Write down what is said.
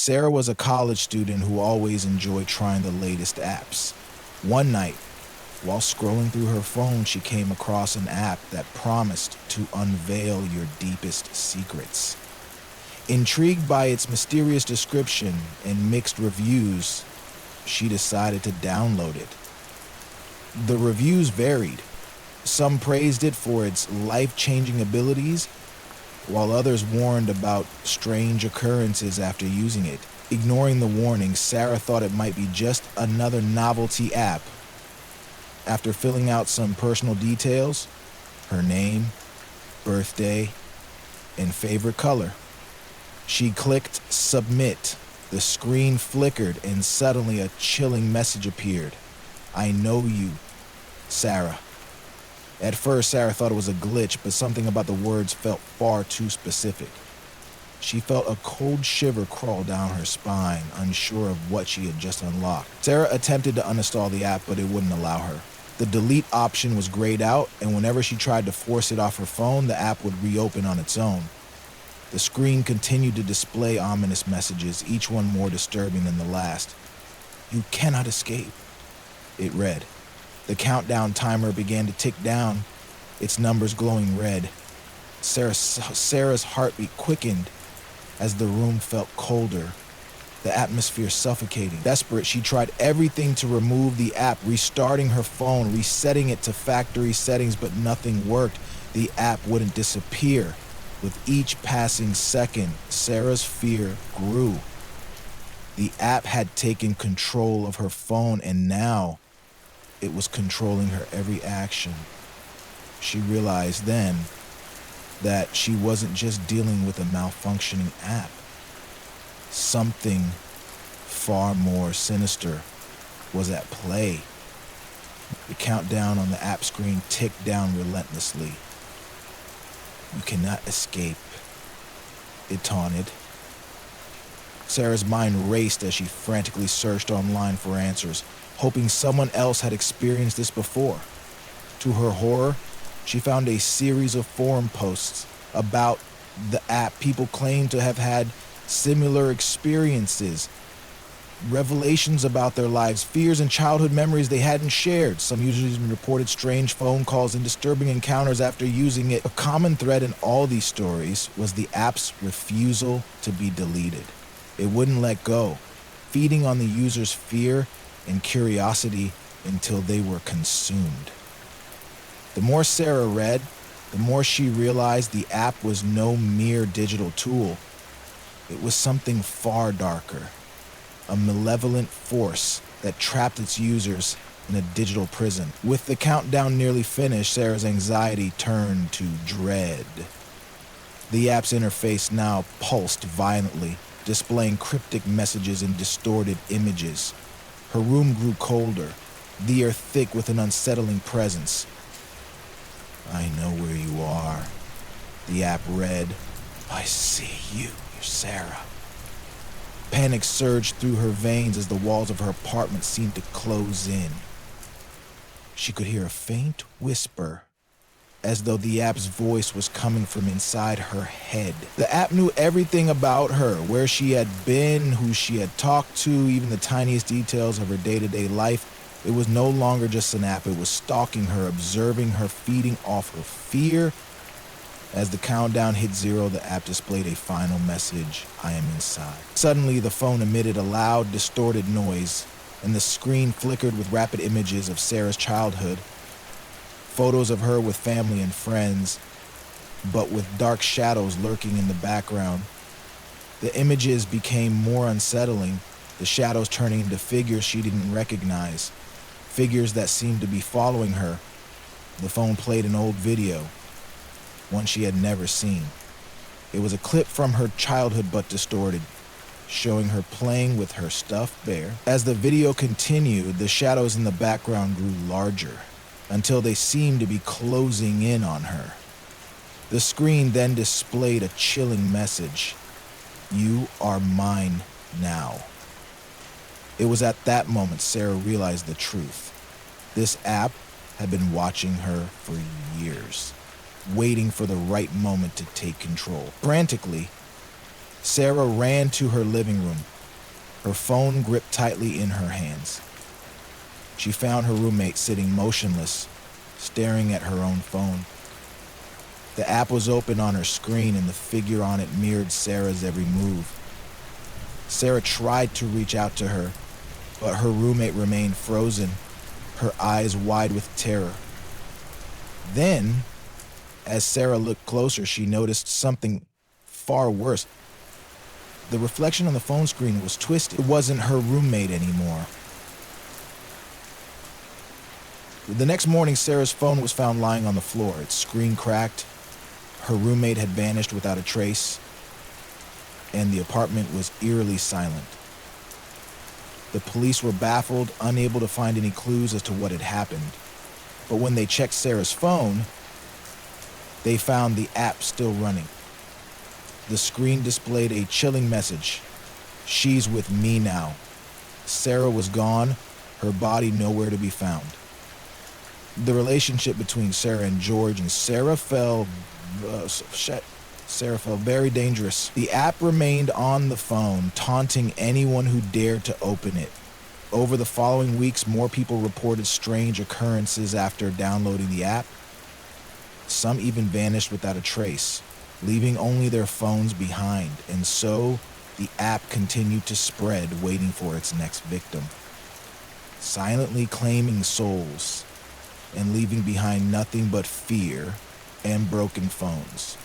Sarah was a college student who always enjoyed trying the latest apps. One night, while scrolling through her phone, she came across an app that promised to unveil your deepest secrets. Intrigued by its mysterious description and mixed reviews, she decided to download it. The reviews varied. Some praised it for its life-changing abilities, while others warned about strange occurrences after using it. Ignoring the warnings, Sarah thought it might be just another novelty app. After filling out some personal details, her name, birthday, and favorite color, she clicked submit. The screen flickered and suddenly a chilling message appeared. "I know you, Sarah." At first, Sarah thought it was a glitch, but something about the words felt far too specific. She felt a cold shiver crawl down her spine, unsure of what she had just unlocked. Sarah attempted to uninstall the app, but it wouldn't allow her. The delete option was grayed out, and whenever she tried to force it off her phone, the app would reopen on its own. The screen continued to display ominous messages, each one more disturbing than the last. "You cannot escape," it read. The countdown timer began to tick down, its numbers glowing red. Sarah's heartbeat quickened as the room felt colder, the atmosphere suffocating. Desperate, she tried everything to remove the app, restarting her phone, resetting it to factory settings, but nothing worked. The app wouldn't disappear. With each passing second, Sarah's fear grew. The app had taken control of her phone, and now it was controlling her every action. She realized then that she wasn't just dealing with a malfunctioning app. Something far more sinister was at play. The countdown on the app screen ticked down relentlessly. "You cannot escape," it taunted. Sarah's mind raced as she frantically searched online for answers, hoping someone else had experienced this before. To her horror, she found a series of forum posts about the app. People claimed to have had similar experiences, revelations about their lives, fears and childhood memories they hadn't shared. Some users reported strange phone calls and disturbing encounters after using it. A common thread in all these stories was the app's refusal to be deleted. It wouldn't let go, feeding on the user's fear and curiosity until they were consumed. The more Sarah read, the more she realized the app was no mere digital tool. It was something far darker, a malevolent force that trapped its users in a digital prison. With the countdown nearly finished, Sarah's anxiety turned to dread. The app's interface now pulsed violently, displaying cryptic messages and distorted images. Her room grew colder, the air thick with an unsettling presence. "I know where you are," the app read. "I see you, you're Sarah." Panic surged through her veins as the walls of her apartment seemed to close in. She could hear a faint whisper, as though the app's voice was coming from inside her head. The app knew everything about her, where she had been, who she had talked to, even the tiniest details of her day-to-day life. It was no longer just an app. It was stalking her, observing her, feeding off her fear. As the countdown hit 0, the app displayed a final message: "I am inside." Suddenly, the phone emitted a loud, distorted noise, and the screen flickered with rapid images of Sarah's childhood. Photos of her with family and friends, but with dark shadows lurking in the background. The images became more unsettling, the shadows turning into figures she didn't recognize, figures that seemed to be following her. The phone played an old video, one she had never seen. It was a clip from her childhood but distorted, showing her playing with her stuffed bear. As the video continued, the shadows in the background grew larger, until they seemed to be closing in on her. The screen then displayed a chilling message: "You are mine now." It was at that moment Sarah realized the truth. This app had been watching her for years, waiting for the right moment to take control. Frantically, Sarah ran to her living room, her phone gripped tightly in her hands. She found her roommate sitting motionless, staring at her own phone. The app was open on her screen and the figure on it mirrored Sarah's every move. Sarah tried to reach out to her, but her roommate remained frozen, her eyes wide with terror. Then, as Sarah looked closer, she noticed something far worse. The reflection on the phone screen was twisted. It wasn't her roommate anymore. The next morning, Sarah's phone was found lying on the floor, its screen cracked. Her roommate had vanished without a trace, and the apartment was eerily silent. The police were baffled, unable to find any clues as to what had happened. But when they checked Sarah's phone, they found the app still running. The screen displayed a chilling message. "She's with me now." Sarah was gone, her body nowhere to be found. The relationship between Sarah and George and Sarah fell very dangerous. The app remained on the phone, taunting anyone who dared to open it. Over the following weeks, more people reported strange occurrences after downloading the app. Some even vanished without a trace, leaving only their phones behind, and so the app continued to spread, waiting for its next victim, silently claiming souls and leaving behind nothing but fear and broken phones.